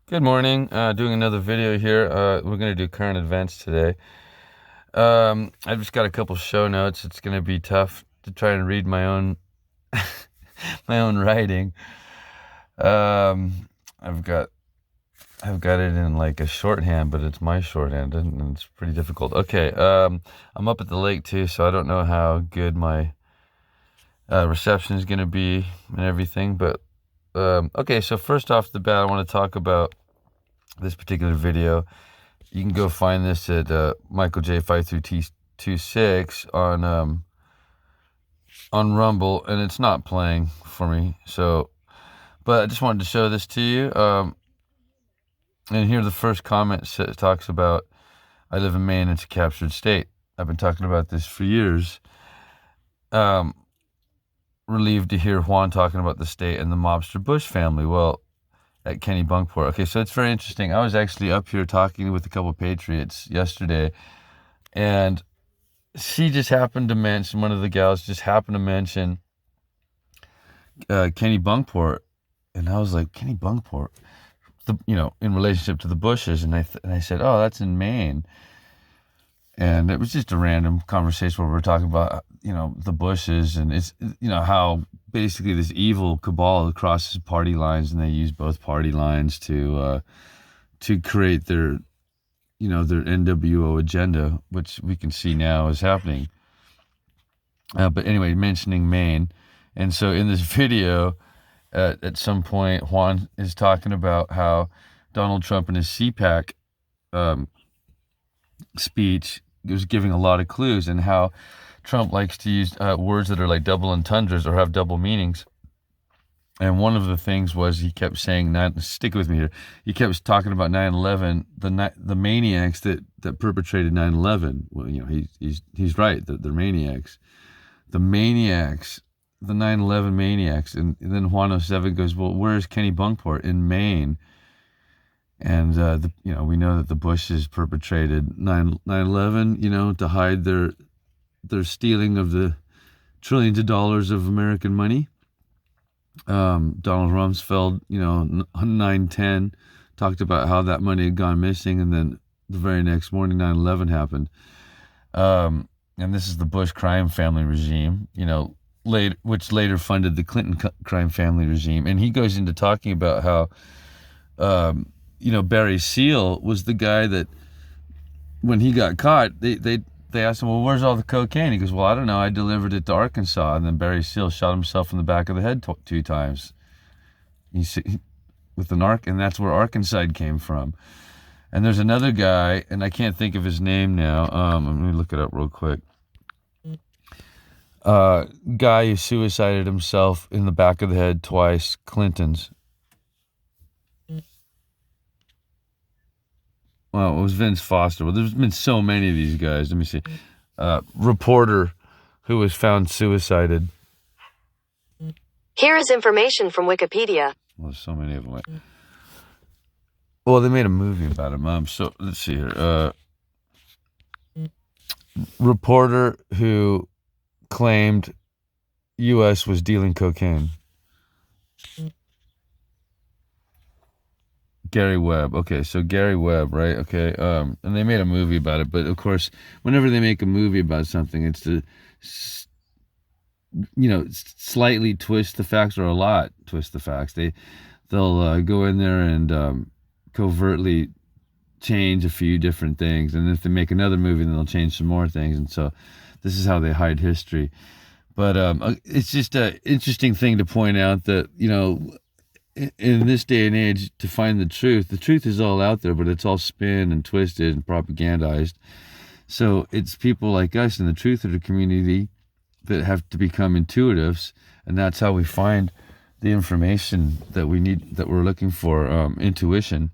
Good morning. Doing another video here. We're going to do current events today. I've just got a couple show notes. It's going to be tough to try and read my own my own writing. Um, I've got I've got it in like a shorthand, but it's my shorthand, and it's pretty difficult. Okay. I'm up at the lake too, so I don't know how good my reception is going to be and everything. But okay. So first off the bat, I want to talk about this particular video. You can go find this at Michael J 5326 on Rumble, and it's not playing for me. So, but I just wanted to show this to you. And here the first comment talks about, "I live in Maine. It's a captured state." I've been talking about this for years. Relieved to hear Juan talking about the state and the mobster Bush family. Well, at Kenny Bunkport. Okay, so it's very interesting. I was actually up here talking with a couple of patriots yesterday, and she just happened to mention, one of the gals just happened to mention Kenny Bunkport, and I was like, Kenny Bunkport, in relationship to the Bushes, and I said, oh, that's in Maine. And it was just a random conversation where we were talking about, the Bushes, and it's, how basically this evil cabal crosses party lines, and they use both party lines to create their NWO agenda, which we can see now is happening. But anyway, mentioning Maine, and so in this video, at some point, Juan is talking about how Donald Trump in his CPAC speech was giving a lot of clues, and how Trump likes to use words that are like double entendres or have double meanings. And one of the things was he kept saying, stick with me here, he kept talking about 9/11, the maniacs that perpetrated 9/11. Well, he's right, they're maniacs. The maniacs, the 9/11 maniacs. And then Juan 07 goes, well, where's Kenny Bunkport? In Maine. And, we know that the Bushes perpetrated 9/11, to hide their stealing of the trillions of dollars of American money. Donald Rumsfeld, 9/10, talked about how that money had gone missing, and then the very next morning, 9/11 happened. And this is the Bush crime family regime, which later funded the Clinton crime family regime. And he goes into talking about how, Barry Seal was the guy that, when he got caught, they asked him, well, where's all the cocaine? He goes, well, I don't know. I delivered it to Arkansas. And then Barry Seal shot himself in the back of the head two times. With an arc, and that's where Arkansas came from. And there's another guy, and I can't think of his name now. Let me look it up real quick. Guy who suicided himself in the back of the head twice, Clinton's. Well, it was Vince Foster. Well, there's been so many of these guys. Let me see. Reporter who was found suicided. Here is information from Wikipedia. Well, there's so many of them. Well, they made a movie about him. So let's see here. Reporter who claimed U.S. was dealing cocaine. Gary Webb. Okay, so Gary Webb, right? Okay, and they made a movie about it. But of course, whenever they make a movie about something, it's to, slightly twist the facts, or a lot twist the facts. They'll go in there and covertly change a few different things, and if they make another movie, then they'll change some more things. And so, this is how they hide history. But it's just an interesting thing to point out that, in this day and age, to find the truth is all out there, but it's all spin and twisted and propagandized. So it's people like us in the truther community that have to become intuitives, and that's how we find the information that we need, that we're looking for, intuition.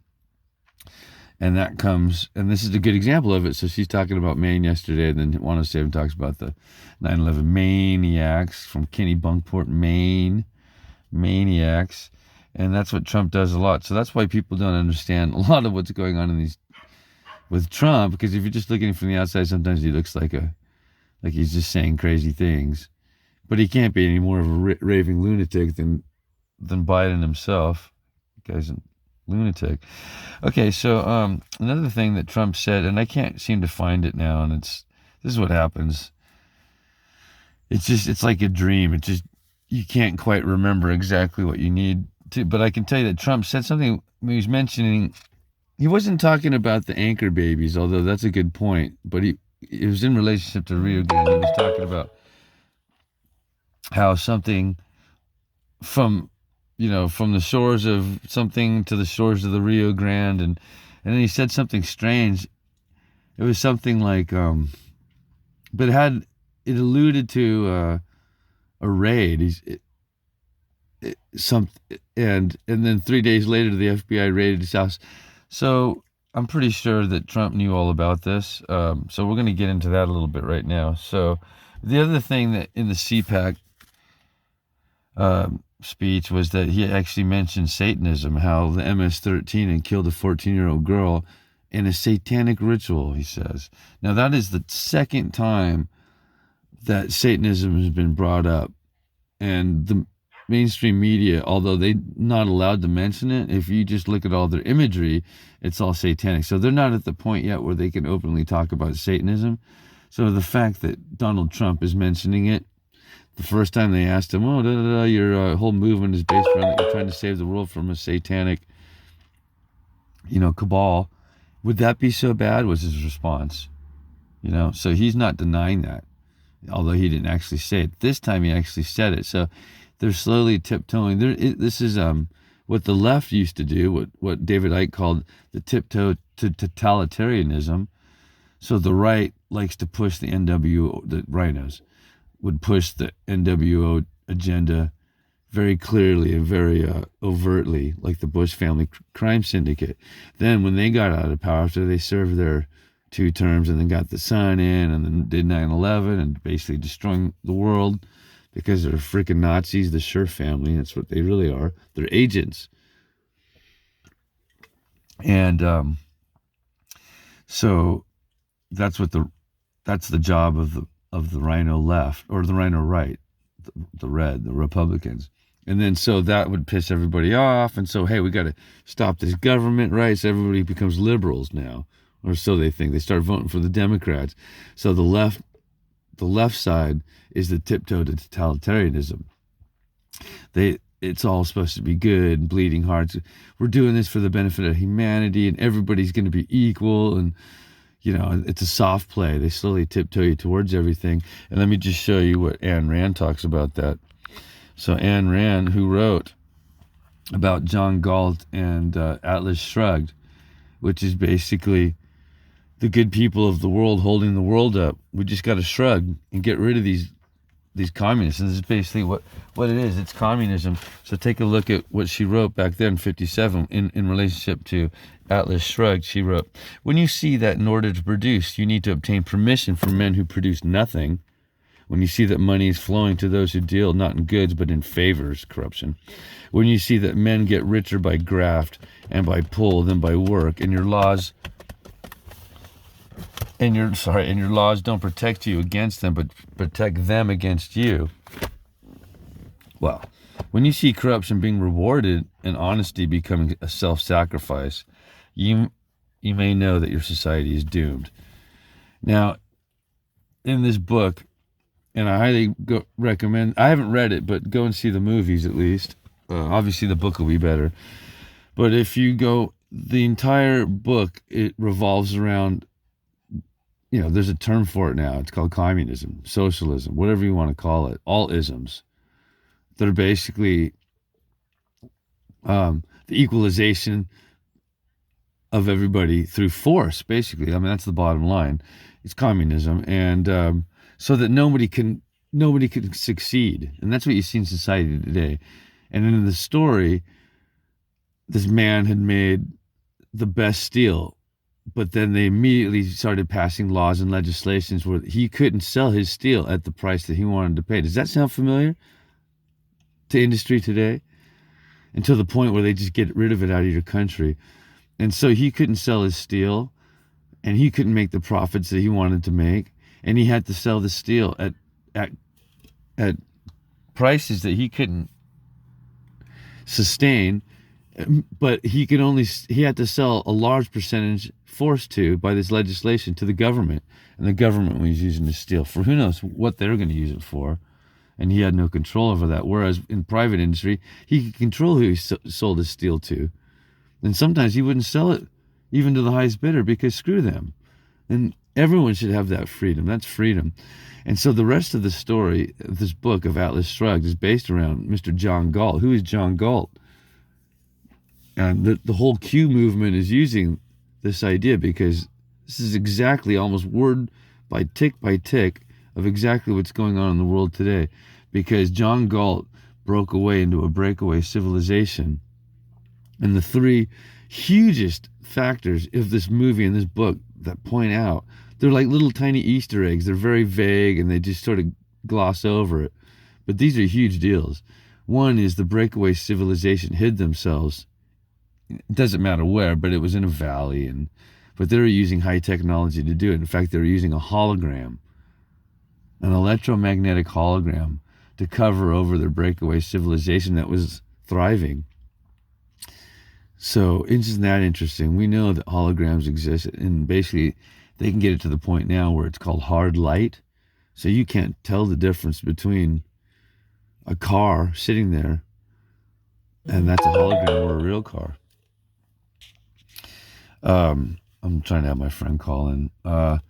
And that comes, and this is a good example of it. So she's talking about Maine yesterday, and then 107 talks about the 9/11 maniacs from Kenny Bunkport, Maine. Maniacs. And that's what Trump does a lot. So that's why people don't understand a lot of what's going on with Trump, because if you're just looking from the outside, sometimes he looks like he's just saying crazy things. But he can't be any more of a raving lunatic than Biden himself. The guy's lunatic. Okay, so another thing that Trump said, and I can't seem to find it now, and this is what happens. It's like a dream. It just you can't quite remember exactly what you need to. But I can tell you that Trump said something. He was mentioning he wasn't talking about the anchor babies, although that's a good point. But it was in relationship to Rio Grande. He was talking about how something from from the shores of something to the shores of the Rio Grande, and then he said something strange. It was something like but it alluded to a raid. Some and then 3 days later the FBI raided his house. So I'm pretty sure that Trump knew all about this. So we're going to get into that a little bit right now. So the other thing that in the CPAC speech was that he actually mentioned Satanism, how the MS-13 had killed a 14-year-old girl in a satanic ritual, he says. Now that is the second time that Satanism has been brought up, and the mainstream media, although they're not allowed to mention it, if you just look at all their imagery, it's all satanic. So they're not at the point yet where they can openly talk about Satanism. So the fact that Donald Trump is mentioning it, the first time they asked him, your whole movement is based around that you're trying to save the world from a satanic, cabal. Would that be so bad? Was his response. So he's not denying that, although he didn't actually say it. This time he actually said it. So they're slowly tiptoeing. This is what the left used to do, what David Icke called the tiptoe to totalitarianism. So the right likes to push the NWO, the rhinos would push the NWO agenda very clearly and very overtly, like the Bush family crime syndicate. Then when they got out of power, after they served their 2 terms and then got the son in and then did 9/11 and basically destroying the world because they're freaking Nazis, the Schur family. That's what they really are. They're agents. And so that's the job of the rhino left, or the rhino right, the red, the Republicans. And then so that would piss everybody off. And so, hey, we got to stop this government, right? So everybody becomes liberals now, or so they think. They start voting for the Democrats. So the left side is the tiptoe to totalitarianism. It's all supposed to be good and bleeding hearts. We're doing this for the benefit of humanity, and everybody's going to be equal. And it's a soft play. They slowly tiptoe you towards everything. And let me just show you what Ayn Rand talks about that. So Ayn Rand, who wrote about John Galt and Atlas Shrugged, which is basically the good people of the world holding the world up. We just got to shrug and get rid of these communists. And this is basically what it is. It's communism. So take a look at what she wrote back then, 57, in relationship to Atlas Shrugged. She wrote, when you see that in order to produce, you need to obtain permission from men who produce nothing, when you see that money is flowing to those who deal not in goods but in favors, corruption, when you see that men get richer by graft and by pull than by work, and your laws don't protect you against them but protect them against you. Well, when you see corruption being rewarded and honesty becoming a self-sacrifice, you may know that your society is doomed. Now, in this book, and I highly recommend, I haven't read it, but go and see the movies at least. Obviously the book will be better. But if you go, the entire book, it revolves around, there's a term for it now. It's called communism, socialism, whatever you want to call it, all isms. They're basically the equalization of everybody through force, basically. I mean, that's the bottom line. It's communism. And so that nobody can succeed. And that's what you see in society today. And in the story, this man had made the best steel, but then they immediately started passing laws and legislations where he couldn't sell his steel at the price that he wanted to pay. Does that sound familiar to industry today? Until the point where they just get rid of it out of your country. And so he couldn't sell his steel, and he couldn't make the profits that he wanted to make, and he had to sell the steel at prices that he couldn't sustain, But he had to sell a large percentage, forced to by this legislation, to the government, and the government was using the steel for who knows what they're going to use it for, and he had no control over that. Whereas in private industry, he could control who he sold his steel to, and sometimes he wouldn't sell it even to the highest bidder because screw them. And everyone should have that freedom. That's freedom. And so the rest of the story of this book of Atlas Shrugged is based around Mr. John Galt. Who is John Galt? And the whole Q movement is using this idea because this is exactly, almost word by tick of exactly what's going on in the world today. Because John Galt broke away into a breakaway civilization. And the three hugest factors of this movie and this book that point out, they're like little tiny Easter eggs. They're very vague and they just sort of gloss over it. But these are huge deals. One is the breakaway civilization hid themselves. It doesn't matter where, but it was in a valley, but they were using high technology to do it. In fact, they were using a hologram, an electromagnetic hologram, to cover over their breakaway civilization that was thriving. So isn't that interesting? We know that holograms exist, and basically they can get it to the point now where it's called hard light. So you can't tell the difference between a car sitting there and that's a hologram or a real car. I'm trying to have my friend call in. But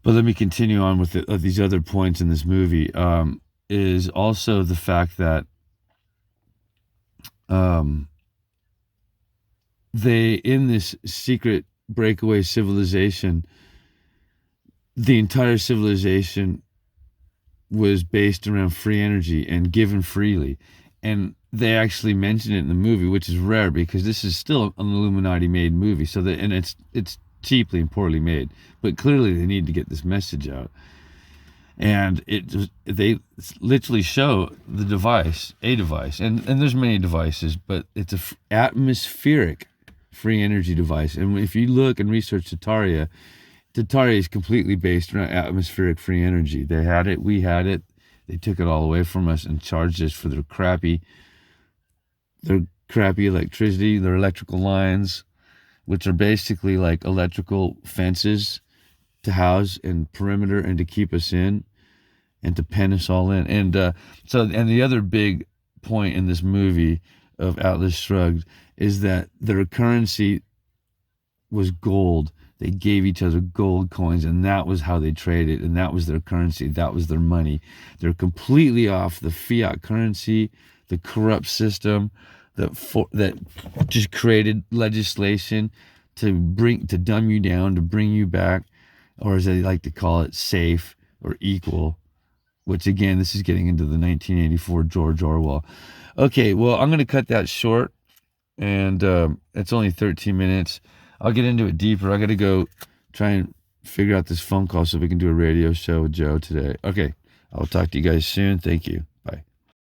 let me continue on with these other points in this movie. Is also the fact that they, in this secret breakaway civilization, the entire civilization was based around free energy and given freely. And they actually mention it in the movie, which is rare because this is still an Illuminati-made movie. So that, and it's cheaply and poorly made, but clearly they need to get this message out. And they literally show the device, a device, and there's many devices, but it's a atmospheric free energy device. And if you look and research Tataria is completely based around atmospheric free energy. They had it, we had it. They took it all away from us and charged us for their crappy electricity, their electrical lines, which are basically like electrical fences to house and perimeter and to keep us in and to pen us all in. And and the other big point in this movie of Atlas Shrugged is that their currency was gold. They gave each other gold coins, and that was how they traded, and that was their currency. That was their money. They're completely off the fiat currency, the corrupt system that just created legislation to dumb you down, to bring you back, or as they like to call it, safe or equal. Which again, this is getting into the 1984 George Orwell. Okay, well, I'm going to cut that short, and it's only 13 minutes. I'll get into it deeper. I got to go try and figure out this phone call so we can do a radio show with Joe today. Okay, I'll talk to you guys soon. Thank you.